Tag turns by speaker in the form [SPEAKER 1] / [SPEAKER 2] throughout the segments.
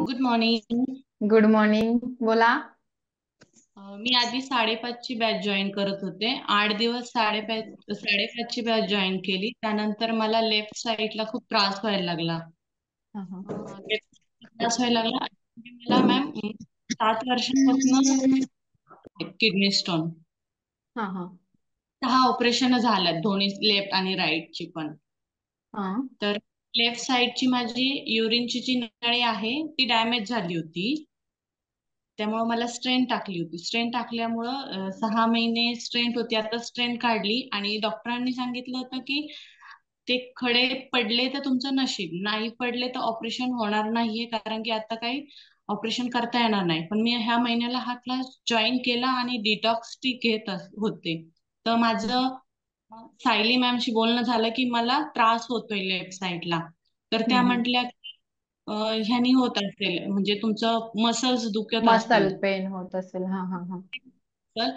[SPEAKER 1] Good morning.
[SPEAKER 2] Good morning. बोला.
[SPEAKER 1] मी आधी 5:30ची batch join करत होते. 8 दिवस 5:30ची बॅच जॉईन केली. त्यानंतर मला लेफ्ट साईडला खूप त्रास व्हायला लागला.
[SPEAKER 2] हा हा.
[SPEAKER 1] त्रास व्हायला लागला आणि मला मॅम 7 वर्षांपासून किडनी स्टोन.
[SPEAKER 2] हा हा.
[SPEAKER 1] 6 ऑपरेशन झाल्यात, दोन्ही लेफ्ट आणि राईटची पण.
[SPEAKER 2] हा.
[SPEAKER 1] तर लेफ्ट साईडची माझी युरिनची जी नळी आहे ती डॅमेज झाली होती. त्यामुळे मला स्ट्रेन टाकली होती. स्ट्रेन टाकल्यामुळं 6 महिने स्ट्रेन होती. आता स्ट्रेन काढली आणि डॉक्टरांनी सांगितलं होतं की ते खडे पडले तर तुमचं नशीब, नाही पडले तर ऑपरेशन होणार नाहीये, कारण की आता काही ऑपरेशन करता येणार नाही. पण मी ह्या महिन्याला हा क्लास जॉईन केला आणि डिटॉक्स टी घेत होते. तर माझं सायली मॅमशी बोलणं झालं की मला त्रास होतोय लेफ्ट साईडला. तर त्या
[SPEAKER 2] हम्म.
[SPEAKER 1] म्हटल्या ह्यानी होत असेल, म्हणजे तुमचं मसल्स दुखत
[SPEAKER 2] मसल
[SPEAKER 1] असतील.
[SPEAKER 2] पेन होत असेल. हा हा हा.
[SPEAKER 1] तर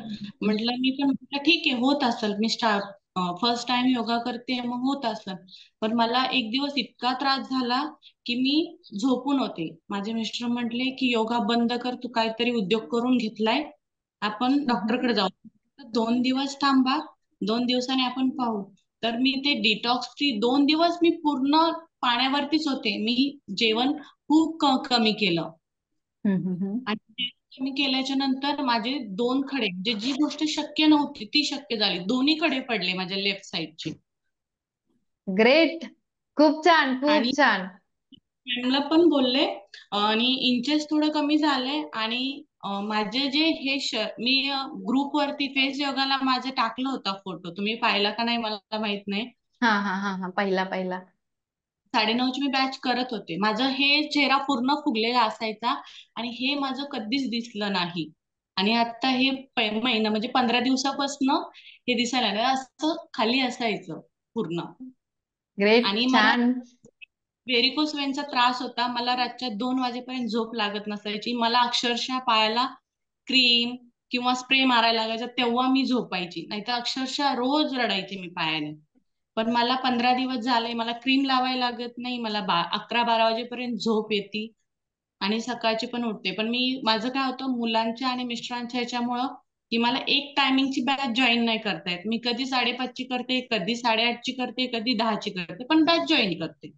[SPEAKER 1] म्हटलं, मी पण म्हटलं ठीक आहे, होत असेल, मी फर्स्ट टाइम योगा करते मग होत असेल. पण मला एक दिवस इतका त्रास झाला की मी झोपून होते. माझे मिस्टर म्हटले की योगा बंद कर, तू काहीतरी उद्योग करून घेतलाय, आपण
[SPEAKER 2] हम्म.
[SPEAKER 1] डॉक्टरकडे जाऊ. 2 दिवस थांबा, 2 दिवसांनी आपण पाहू. तर मी ते डिटॉक्स ची 2 दिवस मी पूर्ण पाण्यावरतीच होते. मी जेवण खूप कमी केलं.
[SPEAKER 2] हम्म.
[SPEAKER 1] आणि ते कमी केल्याच्या नंतर माझे 2 खडे, म्हणजे जी गोष्ट शक्य नव्हती ती शक्य झाली. दोन्ही खडे पडले माझ्या लेफ्ट साईडचे.
[SPEAKER 2] ग्रेट. खूप छान,
[SPEAKER 1] आणि
[SPEAKER 2] खूप छान.
[SPEAKER 1] मॅमला पण बोलले, आणि इंचेस थोडं कमी झाले. आणि माझे जे मी ग्रुप वरती फेस योगाला माझे टाकलं होता फोटो, तुम्ही पाहिला का नाही मला माहित नाही.
[SPEAKER 2] हा हा हा हा. पहिला पहिला.
[SPEAKER 1] 9:30ची मी बॅच करत होते. माझं हे चेहरा पूर्ण फुगलेला असायचा आणि हे माझं कधीच दिसलं नाही. आणि आता हे महिना म्हणजे 15 दिवसापासून हे दिसायला लागलं. असं खाली असायचं पूर्ण.
[SPEAKER 2] ग्रेट.
[SPEAKER 1] आणि मला
[SPEAKER 2] छान.
[SPEAKER 1] व्हेरिकोस वेनचा त्रास होता. मला रातच्या 2 वाजेपर्यंत झोप लागत नसायची. मला अक्षरशः पायाला क्रीम किंवा स्प्रे मारायला लागायचा, तेव्हा मी झोपायची. नाहीतर अक्षरशः रोज रडायचे मी पायाने. पण मला 15 दिवस झाले, मला क्रीम लावायला लागत नाही. मला 11-12 वाजेपर्यंत झोप येते आणि सकाळची पण उठते. पण माझं काय होतं, मुलांच्या आणि मिस्टरांच्या ह्याच्यामुळं, की मला एक टायमिंगची बॅच जॉईन नाही करता येत. मी कधी 5:30ची करते, कधी 8:30ची करते, कधी 10ची करते, पण बॅच जॉईन करते.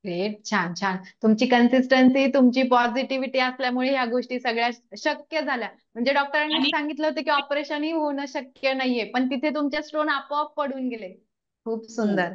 [SPEAKER 2] ग्रेट. छान छान. तुमची कन्सिस्टन्सी, तुमची पॉझिटिव्हिटी असल्यामुळे ह्या गोष्टी सगळ्या शक्य झाल्या. म्हणजे डॉक्टरांनी
[SPEAKER 1] आणि
[SPEAKER 2] सांगितलं होतं की ऑपरेशन ही होणं शक्य नाहीये, पण तिथे तुमचे स्टोन आपोआप पडून गेले. खूप
[SPEAKER 1] हो,
[SPEAKER 2] सुंदर.